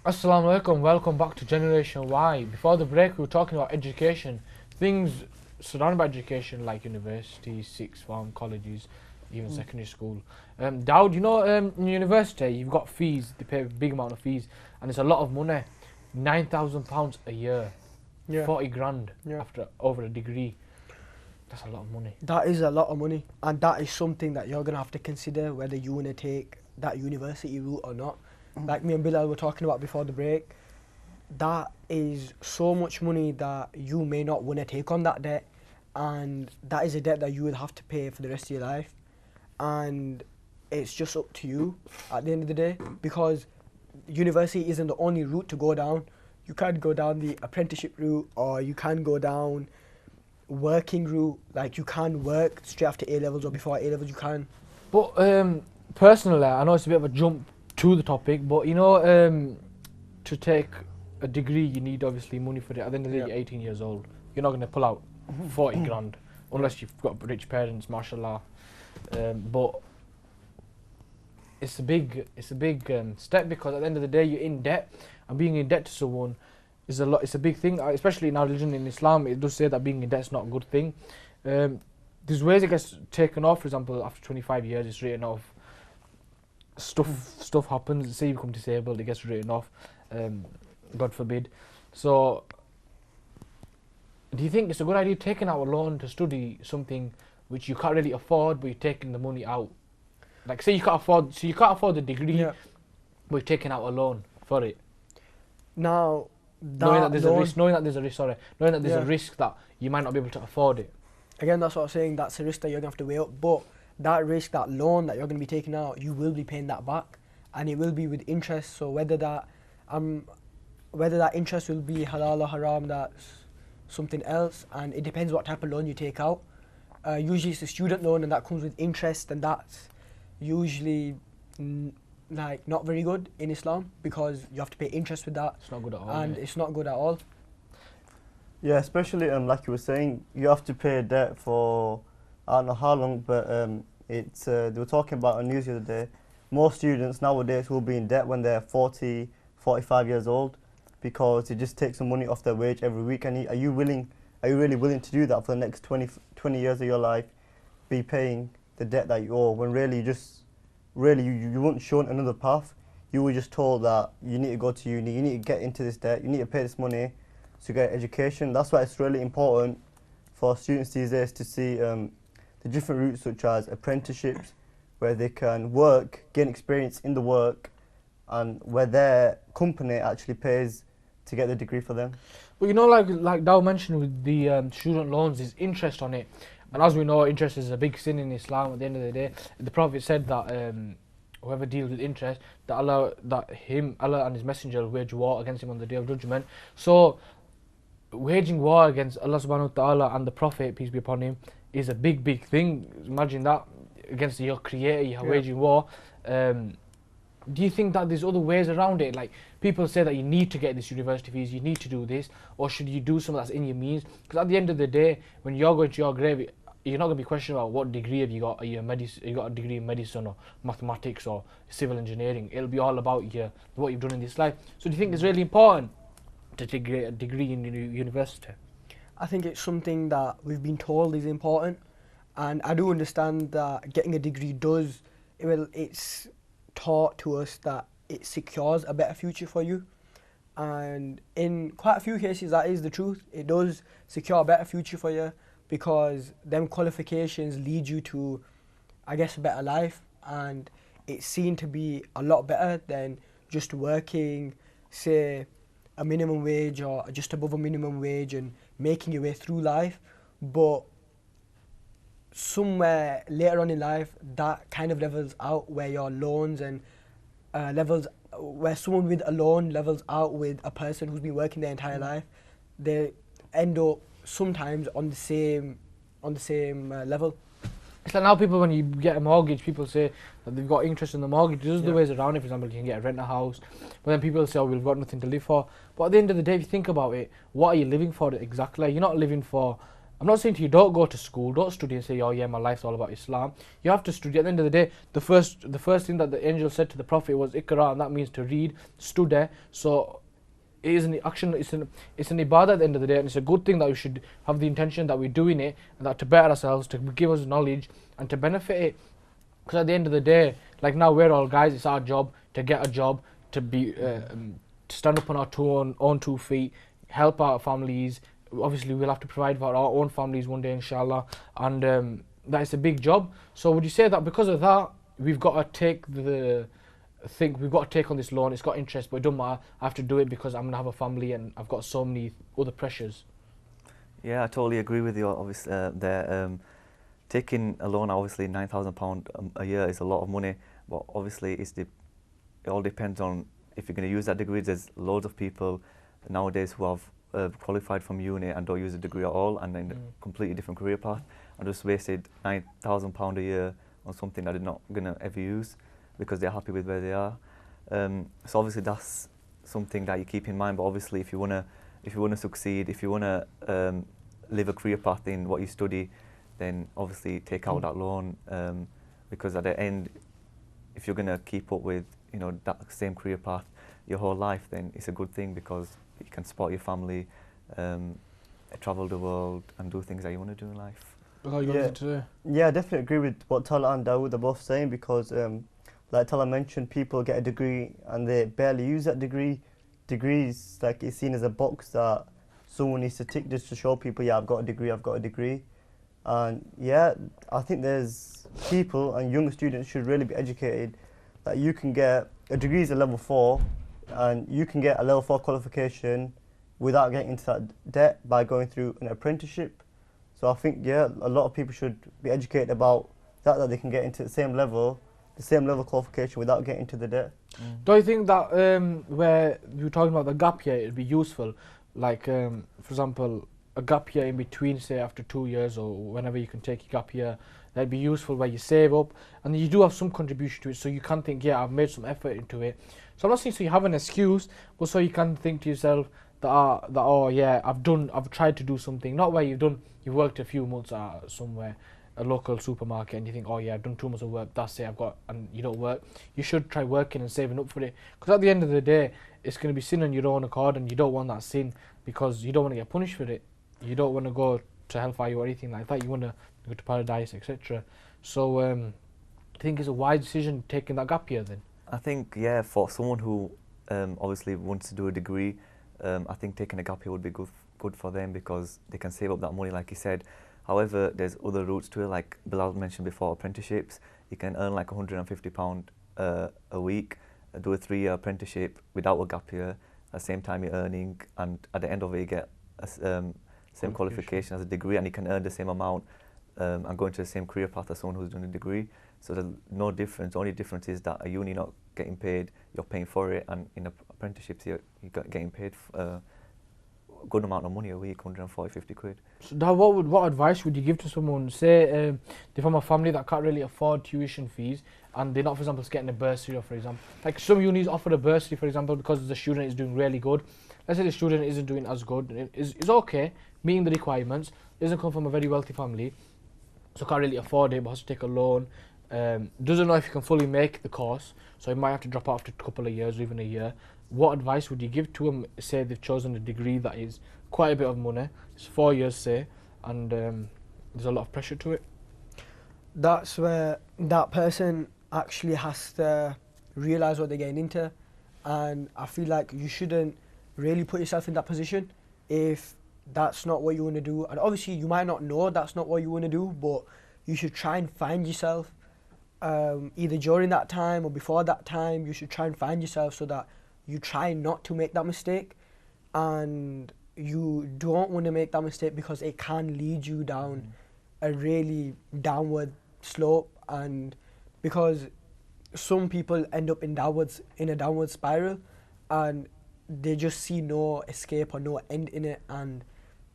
Assalamu alaikum, welcome back to Generation Y. Before the break, we were talking about education, things surrounded by education like universities, sixth form, colleges, even secondary school. Dowd, in university, you've got fees, they pay a big amount of fees, and it's a lot of money. £9,000 a year, 40 grand after over a degree. That's a lot of money. That is a lot of money, and that is something that you're going to have to consider whether you want to take that university route or not. Like me and Bilal were talking about before the break, that is so much money that you may not want to take on that debt, and that is a debt that you will have to pay for the rest of your life. And it's just up to you at the end of the day, because university isn't the only route to go down. You can go down the apprenticeship route, or you can go down working route. Like, you can work straight after A levels or before A levels, you can. But personally, I know it's a bit of a jump to the topic, but to take a degree, you need obviously money for it. At the end of the day, you're 18 years old. You're not going to pull out 40 grand unless you've got rich parents, mashallah. But it's a big step, because at the end of the day, you're in debt, and being in debt to someone is a lot. It's a big thing, especially in our religion, in Islam. It does say that being in debt is not a good thing. There's ways it gets taken off. For example, after 25 years, it's written off. Stuff happens. Say you become disabled, it gets written off. God forbid. So, do you think it's a good idea taking out a loan to study something which you can't really afford, but you're taking the money out? Like, say you can't afford the degree, but you're taking out a loan for it. Now, knowing that there's a risk that you might not be able to afford it. Again, that's what I'm saying. That's a risk that you're gonna have to weigh up. But that risk, that loan that you're gonna be taking out, you will be paying that back, and it will be with interest. So whether that interest will be halal or haram, that's something else, and it depends what type of loan you take out. Usually it's a student loan, and that comes with interest, and that's usually not very good in Islam, because you have to pay interest with that. It's not good at all. And it's not good at all. Yeah, especially like you were saying, you have to pay a debt for I don't know how long, but it's they were talking about on news the other day. Most students nowadays will be in debt when they're 40, 45 years old, because it just takes some money off their wage every week. And are you really willing to do that for the next 20 years of your life, be paying the debt that you owe, when really you weren't shown another path? You were just told that you need to go to uni, you need to get into this debt, you need to pay this money to get education. That's why it's really important for students these days to see the different routes, such as apprenticeships, where they can work, gain experience in the work, and where their company actually pays to get the degree for them. But like Dow mentioned with the student loans, there's interest on it, and as we know, interest is a big sin in Islam. At the end of the day, the Prophet said that whoever deals with interest, that Allah and His Messenger will wage war against him on the Day of Judgment. So, waging war against Allah subhanahu wa ta'ala and the Prophet, peace be upon him, is a big thing. Imagine that, against your creator, you're waging war. Do you think that there's other ways around it? Like, people say that you need to get this university fees, you need to do this, or should you do something that's in your means? Because at the end of the day, when you're going to your grave, you're not going to be questioned about what degree have you got. Are you got a degree in medicine or mathematics or civil engineering? It'll be all about what you've done in this life. So do you think it's really important to take a degree in university? I think it's something that we've been told is important, and I do understand that getting a degree it's taught to us that it secures a better future for you, and in quite a few cases that is the truth. It does secure a better future for you, because them qualifications lead you to, I guess, a better life, and it's seen to be a lot better than just working, say, a minimum wage or just above a minimum wage and making your way through life. But somewhere later on in life, that kind of levels out, where your loans and where someone with a loan levels out with a person who's been working their entire life. They end up sometimes on the same level. It's like now people, when you get a mortgage, people say that they've got interest in the mortgage. There's other ways around it. For example, you can get a rent a house, but then people say, oh, we've got nothing to live for. But at the end of the day, if you think about it, what are you living for exactly? You're not living for I'm not saying to you don't go to school, don't study and say, oh yeah, my life's all about Islam. You have to study. At the end of the day, the first thing that the angel said to the Prophet was IQRA, and that means to read, study. So it is an action, it's an ibadah at the end of the day, and it's a good thing that we should have the intention that we're doing it, and that to better ourselves, to give us knowledge, and to benefit it. Because at the end of the day, like now we're all guys, it's our job to get a job, to be to stand up on our own 2 feet, help our families. Obviously we'll have to provide for our own families one day, inshallah, and that is a big job. So would you say that because of that, we've got to take we've got to take on this loan, it's got interest, but it don't matter, I have to do it because I'm going to have a family and I've got so many other pressures? Yeah, I totally agree with you. Obviously, taking a loan, obviously £9,000 a year is a lot of money, but obviously it all depends on if you're going to use that degree. There's loads of people nowadays who have qualified from uni and don't use a degree at all, and then a completely different career path, and just wasted £9,000 a year on something that they're not going to ever use because they're happy with where they are. So obviously that's something that you keep in mind. But obviously, if you wanna succeed, if you wanna live a career path in what you study, then obviously take out that loan, because at the end, if you're gonna keep up with that same career path your whole life, then it's a good thing because you can support your family, travel the world, and do things that you want to do in life. Yeah, I definitely agree with what Tala and Dawood are both saying, because like Tala mentioned, people get a degree and they barely use that degree. Degrees, like, it's seen as a box that someone needs to tick just to show people, yeah, I've got a degree. And yeah, I think there's people, and young students should really be educated that you can get a degree is a level 4, and you can get a level 4 qualification without getting into that debt by going through an apprenticeship. So I think, yeah, a lot of people should be educated about that they can get into the same level qualification without getting into the debt. Do you think that where we were talking about the gap year, it'd be useful, like for example, a gap year in between, say after 2 years or whenever you can take a gap year, that'd be useful where you save up and you do have some contribution to it, so you can think, yeah, I've made some effort into it. So I'm not saying so you have an excuse, but so you can think to yourself that oh yeah, I've tried to do something, not where you've worked a few months at somewhere, a local supermarket, and you think, oh yeah, I've done 2 months of work, that's it, and you don't work. You should try working and saving up for it, because at the end of the day, it's going to be sin on your own accord, and you don't want that sin because you don't want to get punished for it. You don't want to go to hellfire or anything like that. You want to go to paradise, etc. So I think it's a wise decision taking that gap year then. I think, yeah, for someone who obviously wants to do a degree, I think taking a gap year would be good for them because they can save up that money, like you said. However, there's other routes to it, like Bilal mentioned before, apprenticeships. You can earn like £150 a week, do a 3-year apprenticeship without a gap year. At the same time you're earning, and at the end of it you get a same qualification as a degree, and you can earn the same amount and go into the same career path as someone who's doing a degree. So there's no difference. The only difference is that a uni not getting paid, you're paying for it, and in apprenticeships you're getting paid a good amount of money a week, 140, 50 quid. So now what advice would you give to someone, say they're from a family that can't really afford tuition fees, and they're not, for example, getting a bursary, or for example, like some unis offer a bursary, for example, because the student is doing really good. Let's say the student isn't doing as good, is okay, meeting the requirements, doesn't come from a very wealthy family, so can't really afford it, but has to take a loan, doesn't know if he can fully make the course, so he might have to drop out after a couple of years or even a year. What advice would you give to them, say they've chosen a degree that is quite a bit of money, it's 4 years, say, and there's a lot of pressure to it? That's where that person actually has to realise what they're getting into, and I feel like you shouldn't really put yourself in that position if that's not what you want to do. And obviously you might not know that's not what you want to do, but you should try and find yourself either during that time or before that time. You should try and find yourself so that you try not to make that mistake, and you don't want to make that mistake because it can lead you down a really downward slope, and because some people end up in a downward spiral and they just see no escape or no end in it, and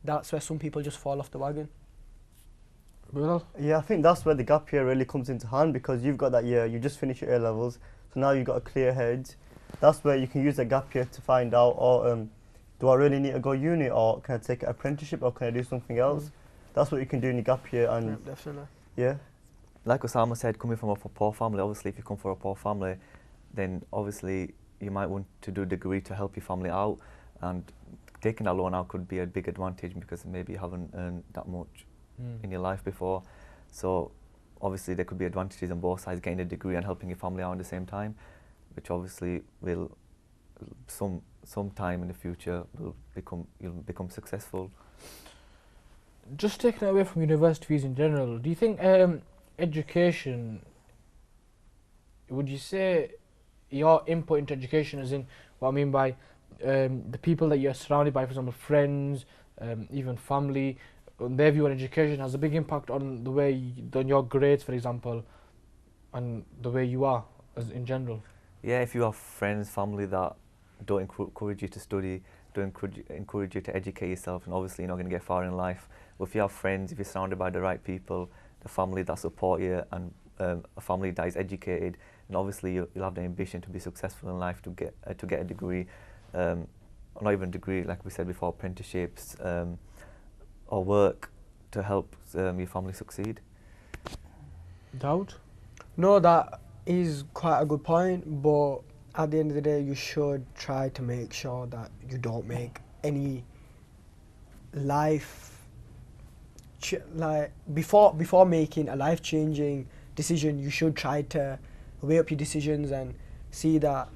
that's where some people just fall off the wagon. Yeah, I think that's where the gap year really comes into hand, because you've got that year, you just finished your A-levels, so now you've got a clear head. That's where you can use the gap year to find out, do I really need to go uni, or can I take an apprenticeship, or can I do something else? that's what you can do in your gap year. And Yeah, definitely. yeah, Like Osama said, coming from a poor family, obviously if you come from a poor family, then obviously you might want to do a degree to help your family out, and taking that loan out could be a big advantage because maybe you haven't earned that much in your life before. So obviously there could be advantages on both sides, getting a degree and helping your family out at the same time, which obviously will sometime in the future you'll become successful. Just taking it away from university fees in general, do you think education, would you say your input into education, as in what I mean by the people that you're surrounded by, for example, friends, even family, their view on education has a big impact on the way, on your grades, for example, and the way you are as in general? Yeah, if you have friends, family that don't encourage you to study, don't encourage you to educate yourself, and obviously you're not going to get far in life. But if you have friends, if you're surrounded by the right people, the family that support you, and a family that is educated, and obviously you'll have the ambition to be successful in life, to get a degree, not even a degree, like we said before, apprenticeships, or work to help your family succeed. Doubt? No, that is quite a good point, but at the end of the day, you should try to make sure that you don't make any before making a life-changing decision. You should try to weigh up your decisions and see that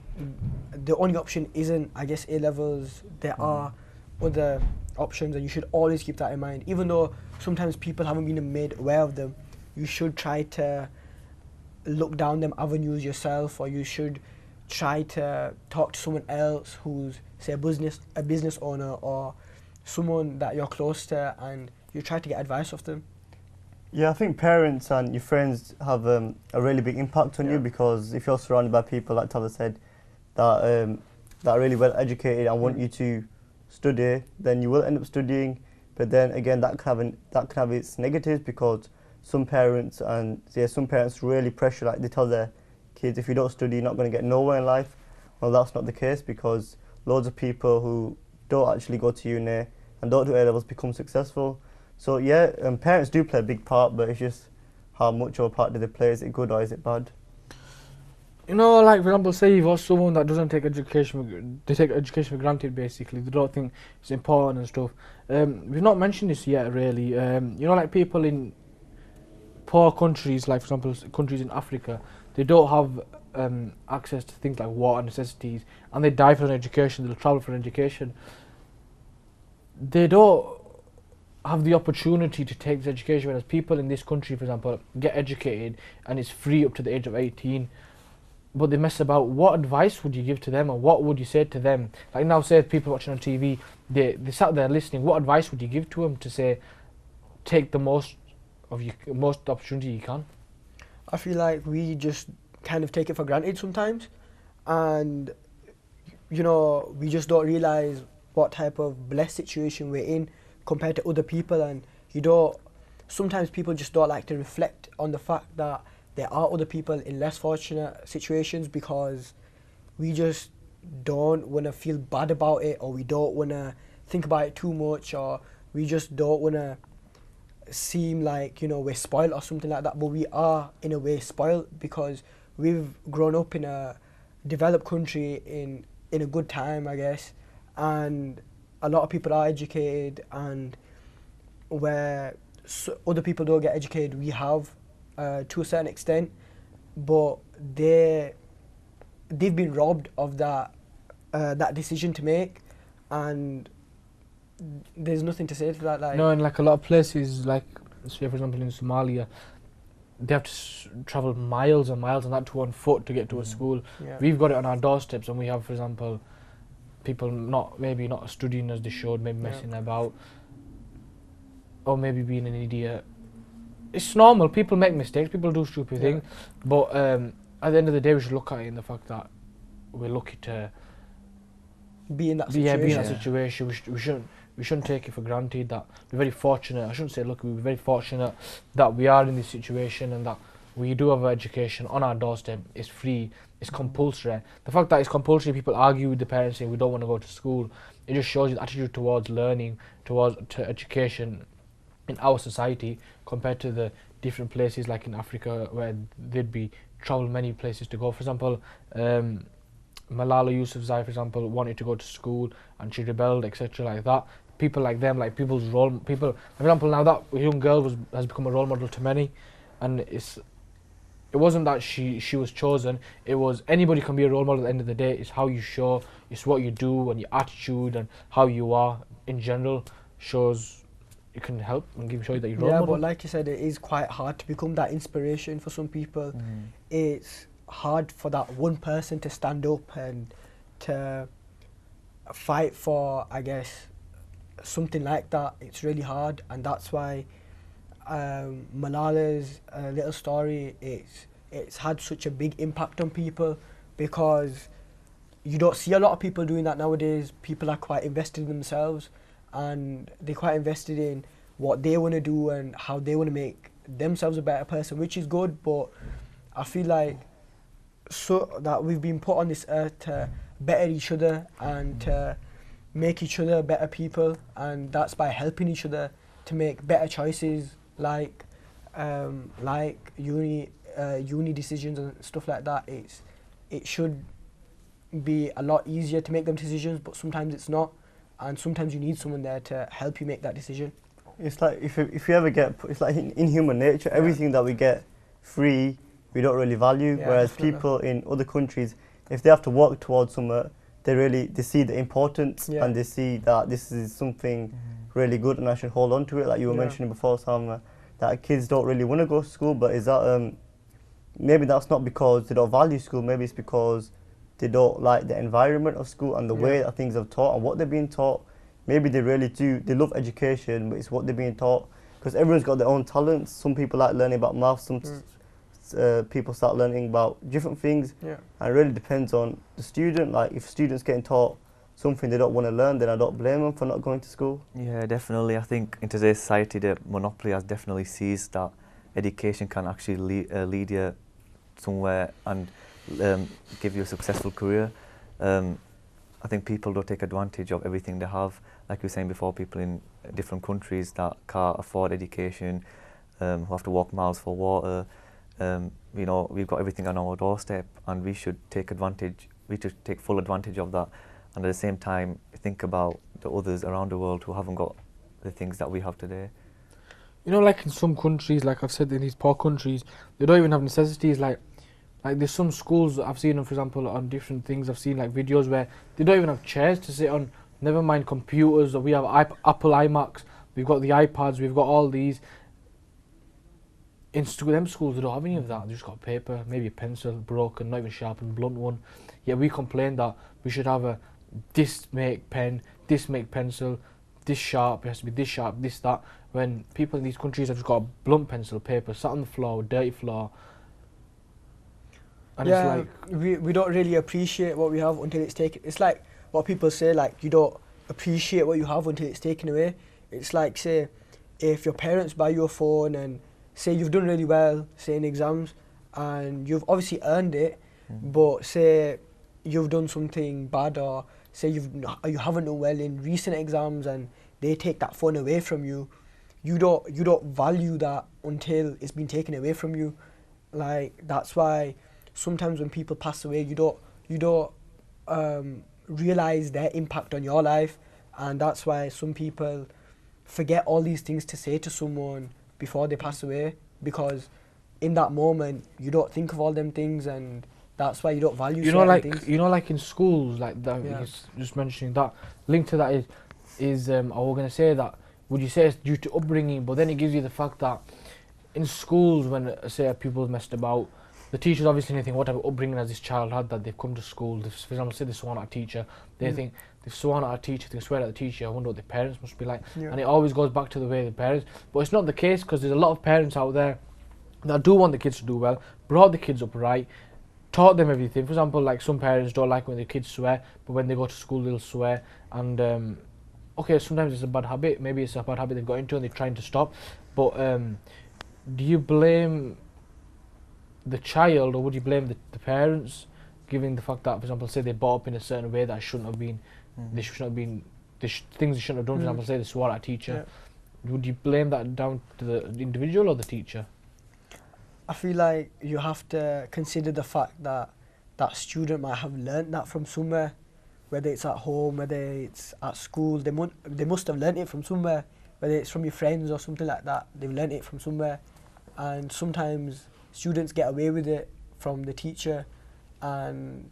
the only option isn't, I guess, A-levels. There are other options, and you should always keep that in mind. Even though sometimes people haven't been made aware of them, you should try to look down them avenues yourself, or you should try to talk to someone else who's, say, a business owner or someone that you're close to, and you try to get advice off them. yeah, I think parents and your friends have a really big impact on Yeah. you, because if you're surrounded by people, like Tyler said, that are really well educated and want you to study, then you will end up studying. But then again, that can have its negatives, because some parents really pressure, like they tell their kids, if you don't study, you're not going to get nowhere in life. Well, that's not the case, because loads of people who don't actually go to uni and don't do A-levels become successful. So yeah, parents do play a big part, but it's just how much of a part do they play? Is it good or is it bad? You know, like for example, say you've got someone that doesn't take education, they take education for granted basically, they don't think it's important and stuff. We've not mentioned this yet really, you know, like people in poor countries, like for example countries in Africa, they don't have access to things like water necessities, and they die for an education, they'll travel for an education. They don't have the opportunity to take this education, whereas people in this country, for example, get educated and it's free up to the age of 18. But they mess about. What advice would you give to them, or what would you say to them? Like now, say people watching on TV, they sat there listening. What advice would you give to them to say, take the most opportunity you can? I feel like we just kind of take it for granted sometimes, and you know, we just don't realize what type of blessed situation we're in compared to other people. And sometimes people just don't like to reflect on the fact that there are other people in less fortunate situations, because we just don't want to feel bad about it, or we don't want to think about it too much, or we just don't want to seem like, you know, we're spoiled or something like that. But we are in a way spoiled, because we've grown up in a developed country in a good time, I guess, and a lot of people are educated, and where other people don't get educated, we have to a certain extent, but they've been robbed of that decision to make, and there's nothing to say to that. Like, No, in like a lot of places, like say for example in Somalia, they have to travel miles and miles, and that to on foot to get to a school. yeah. We've got it on our doorsteps, and we have, for example, people maybe not studying as they should, maybe messing about, or maybe being an idiot. It's normal. People make mistakes. People do stupid things. But at the end of the day, we should look at it in the fact that we're lucky to be in that be situation. in that situation. We shouldn't take it for granted. That we're very fortunate. I shouldn't say lucky. We're very fortunate that we are in this situation, and that we do have education on our doorstep. It's free. It's compulsory. The fact that it's compulsory, people argue with the parents saying we don't want to go to school. It just shows you the attitude towards learning, to education in our society compared to the different places like in Africa where they'd be travel many places to go. For example, Malala Yousafzai, for example, wanted to go to school and she rebelled, etc. like that. People like them, like people's role people. For example, now that young girl has become a role model to many, and it wasn't that she was chosen. It was anybody can be a role model at the end of the day. It's how you show, it's what you do, and your attitude and how you are in general shows. You can help and show you that you're role model. But like you said, it is quite hard to become that inspiration for some people. It's hard for that one person to stand up and to fight for, I guess, something like that. It's really hard, and that's why Malala's little story, it's had such a big impact on people, because you don't see a lot of people doing that nowadays. People are quite invested in themselves, and they're quite invested in what they want to do and how they want to make themselves a better person, which is good. But I feel like so that we've been put on this earth to better each other and to make each other better people, and that's by helping each other to make better choices, like uni decisions and stuff like that. It should be a lot easier to make them decisions, but sometimes it's not, and sometimes you need someone there to help you make that decision. It's like if you ever get, it's like in human nature, everything that we get free, we don't really value. Whereas people in other countries, if they have to work towards somewhere, they see the importance and they see that this is something really good and I should hold on to it. Like you were mentioning before, Sam, that kids don't really want to go to school, but is that maybe that's not because they don't value school, maybe it's because they don't like the environment of school and the way that things are taught and what they're being taught. Maybe they really do, they love education, but it's what they're being taught, because everyone's got their own talents. Some people like learning about maths, some people start learning about different things, and it really depends on the student. Like if students getting taught something they don't want to learn, then I don't blame them for not going to school. Yeah, definitely. I think in today's society, the monopoly has definitely seized that education can actually lead you somewhere and give you a successful career. I think people don't take advantage of everything they have. Like you were saying before, people in different countries that can't afford education, who have to walk miles for water. You know, we've got everything on our doorstep, and we should take advantage. We should take full advantage of that, and at the same time think about the others around the world who haven't got the things that we have today. You know, like in some countries, like I've said, in these poor countries, they don't even have necessities. Like there's some schools I've seen them, for example, on different things. I've seen like videos where they don't even have chairs to sit on. Never mind computers. Or we have Apple iMacs. We've got the iPads. We've got all these. In them schools, they don't have any of that. They just got paper, maybe a pencil, broken, not even sharpened, blunt one. Yet we complain that we should have a this make pen, this make pencil, this sharp, it has to be this sharp, this that. When people in these countries have just got a blunt pencil, paper, sat on the floor, dirty floor. And it's like we don't really appreciate what we have until it's taken. It's like what people say, like you don't appreciate what you have until it's taken away. It's like, say, if your parents buy you a phone and say you've done really well, say in exams, and you've obviously earned it, but say you've done something bad, or say you haven't done well in recent exams and they take that phone away from you, you don't value that until it's been taken away from you. Like that's why sometimes when people pass away, you don't realize their impact on your life, and that's why some people forget all these things to say to someone before they pass away, because in that moment you don't think of all them things, and that's why you don't value certain things. You know, like in schools, like that. Just mentioning that. Linked to that is I was going to say that. Would you say it's due to upbringing? But then it gives you the fact that in schools, when say people messed about, the teachers obviously think what type of upbringing has this child had, that they've come to school. For example, say they sworn at a teacher, they think they've sworn at a teacher, they swear at the teacher. I wonder what the parents must be like, and it always goes back to the way the parents. But it's not the case, because there's a lot of parents out there that do want the kids to do well, brought the kids up right, taught them everything. For example, like some parents don't like when their kids swear, but when they go to school they'll swear. And okay, sometimes it's a bad habit. Maybe it's a bad habit they've got into and they're trying to stop. But do you blame the child, or would you blame the parents, given the fact that, for example, say they brought up in a certain way that shouldn't have been, they shouldn't have been, things they shouldn't have done. For example, say they swore at a teacher. would you blame that down to the individual or the teacher? I feel like you have to consider the fact that that student might have learnt that from somewhere, whether it's at home, whether it's at school. They must have learnt it from somewhere, whether it's from your friends or something like that. They've learnt it from somewhere, and sometimes students get away with it from the teacher. And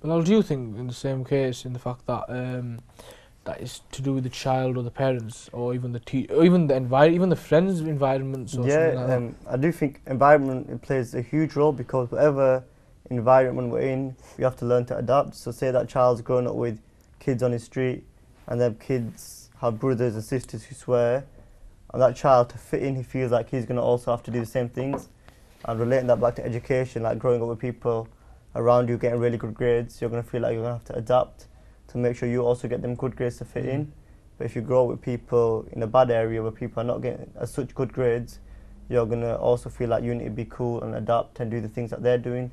Well, do you think in the same case, in the fact that that is to do with the child or the parents or even the or even the even the friends' environments or something like that? I do think environment it plays a huge role, because whatever environment we're in, we have to learn to adapt. So say that child's growing up with kids on his street, and them kids have brothers and sisters who swear, and that child, to fit in, he feels like he's going to also have to do the same things. And relating that back to education, like growing up with people around you getting really good grades, you're going to feel like you're going to have to adapt to make sure you also get them good grades to fit in. But if you grow up with people in a bad area where people are not getting such good grades, you're going to also feel like you need to be cool and adapt and do the things that they're doing.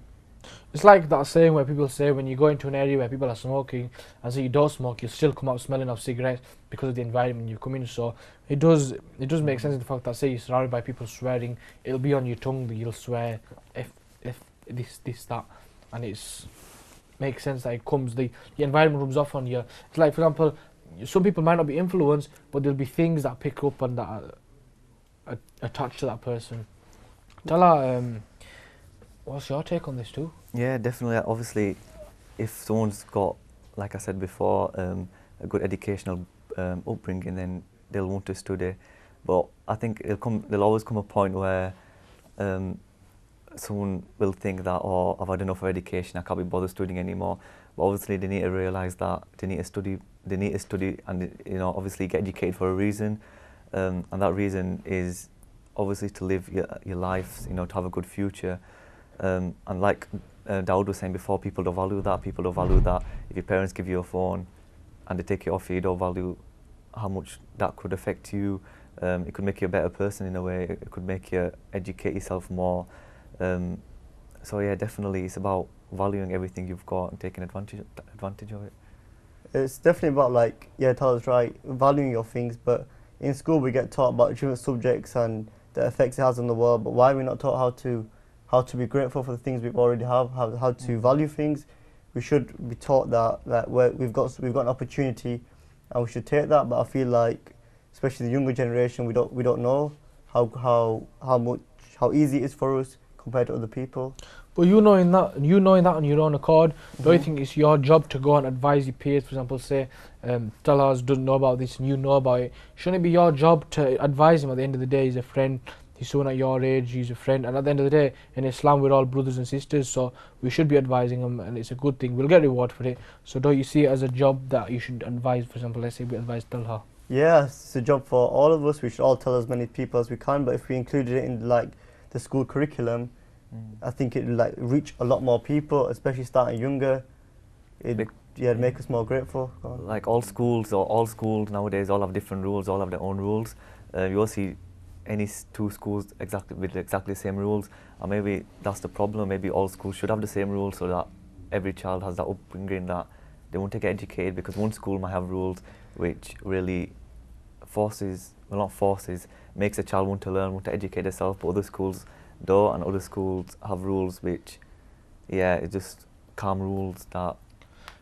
It's like that saying where people say when you go into an area where people are smoking and say you don't smoke, you'll still come out smelling of cigarettes because of the environment you come in. So it does make sense in the fact that, say you're surrounded by people swearing, it'll be on your tongue that you'll swear if this that, and it's makes sense that it comes the environment rubs off on you. It's like, for example, some people might not be influenced, but there'll be things that pick up and that are attached to that person. Tala, what's your take on this too? Yeah, definitely. Obviously, if someone's got, like I said before, a good educational upbringing, then they'll want to study. But I think there'll always come a point where someone will think that, oh, I've had enough of education, I can't be bothered studying anymore. But obviously, they need to realise that they need to study, and obviously get educated for a reason, and that reason is obviously to live your life, to have a good future. And like Dawood was saying before, people don't value that. People don't value that if your parents give you a phone and they take it off you don't value how much that could affect you. It could make you a better person in a way. It could make you educate yourself more. So yeah, definitely it's about valuing everything you've got and taking advantage of it. It's definitely about, like, yeah, Tyler's right, valuing your things, but in school we get taught about different subjects and the effects it has on the world, but why are we not taught how to be grateful for the things we already have, how to value things? We should be taught that we've got an opportunity and we should take that, but I feel like, especially the younger generation, we don't know how easy it is for us compared to other people. But knowing that on your own accord, do you think it's your job to go and advise your peers? For example, say Talaz doesn't know about this and you know about it. Shouldn't it be your job to advise him? At the end of the day, he's a friend. He's someone at your age, he's a friend, and at the end of the day, in Islam, we're all brothers and sisters, so we should be advising him, and it's a good thing. We'll get reward for it. So don't you see it as a job that you should advise? For example, let's say we advise Talha. Yeah, it's a job for all of us. We should all tell as many people as we can, but if we included it in, like, the school curriculum, I think it would, like, reach a lot more people, especially starting younger. It'd make us more grateful. Like all schools nowadays all have different rules, all have their own rules. You all see any two schools with exactly the same rules, and maybe that's the problem. Maybe all schools should have the same rules so that every child has that upbringing that they want to get educated, because one school might have rules which really makes a child want to learn, want to educate themselves, but other schools don't, and other schools have rules which, it's just calm rules that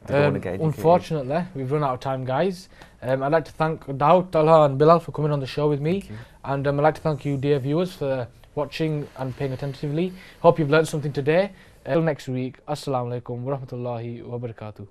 they don't want to get educated. Unfortunately, we've run out of time, guys. I'd like to thank Dawood, Talha and Bilal for coming on the show with me. And I'd like to thank you, dear viewers, for watching and paying attentively. Hope you've learned something today. Till next week, Assalamu alaikum wa rahmatullahi wa barakatuh.